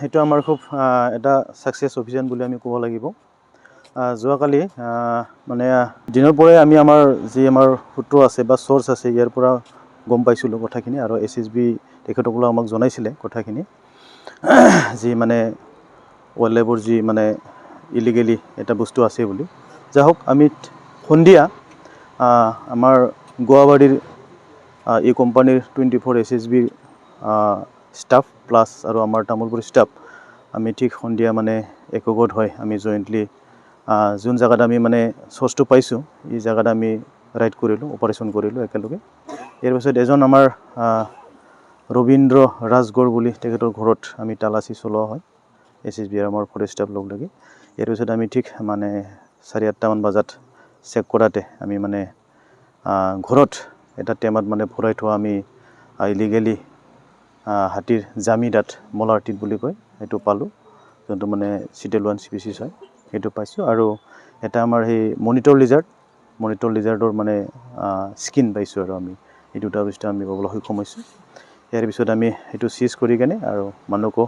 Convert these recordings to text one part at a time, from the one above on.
সেইটো আমাৰ খুব এটা সাকসেস অভিযান বুলি আমি ক'ব লাগিব যোৱাকালি মানে দিনৰ পৰাই আমি আমাৰ যি আমাৰ সূত্ৰ আছে বা সোৰ্স আছে ইয়াৰ পৰা গম পাইছিলোঁ কথাখিনি আৰু এসএসবি তেখেতসকলে আমাক জনাইছিলে কথাখিনি যি মানে ওয়াইল্ডলাইফৰ যি মানে ইলিগেলি এটা বস্তু আছে বুলি যা হোক আমি সন্ধিয়া আমাৰ গোৱাবাড়িৰ এই কোম্পানীৰ 24 এসএসবি স্টাফ প্লাস আৰু আমাৰ তামোলপুৰ স্টাফ আমি ঠিক সন্ধিয়া মানে একগোট হয় আমি জয়েন্টলি যোন জায়গাত আমি মানে সোর্সটো পাইছোঁ এই জায়গাত আমি রাইড কৰিলোঁ অপাৰেশ্যন কৰিলোঁ একেলগে ইয়াৰ পিছত এজন আমাৰ ৰবীন্দ্ৰ ৰাজগড় বুলি তেখেতৰ ঘৰত আমি তালাচী চলোৱা হয় এসএসবি আৰু আমাৰ ফৰেষ্ট স্টাফ লগ লাগি ইয়াৰ পিছত আমি ঠিক মানে 8:30 মান বজাত চেক কৰাতে আমি মানে ঘৰত এটা টেমাত মানে ভৰাই থোৱা আমি ইলিগেলি হাতীৰ জামিদাত মলাৰটিত বুলি কয় এইটো পালোঁ যোনটো মানে CTL1 স্পিচিছ হয় এইটো পাইছোঁ আৰু এটা আমাৰ সেই মনিটৰ লিজাৰ্ডৰ মানে স্কিন পাইছোঁ আৰু আমি এই দুটা বস্তু আমি পাবলৈ সক্ষম হৈছোঁ ইয়াৰ পিছত আমি এইটো সিজ কৰি কেনে আৰু মানুহকো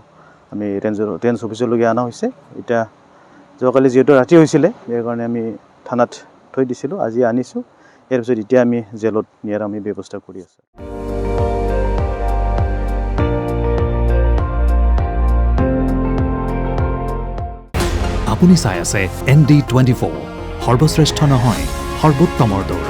আমি ৰেঞ্জ অফিচলৈকে অনা হৈছে এতিয়া যোৱাকালি যিহেতু ৰাতি হৈছিলে ইয়াৰ কাৰণে আমি থানাত থৈ দিছিলোঁ আজি আনিছোঁ ইয়াৰ পিছত এতিয়া আমি জেলত নিয়াৰ আমি ব্যৱস্থা কৰি আছোঁ আপুনি চাই আছে ND24 সৰ্বশ্ৰেষ্ঠ নহয় সৰ্বোত্তমৰ দৌৰ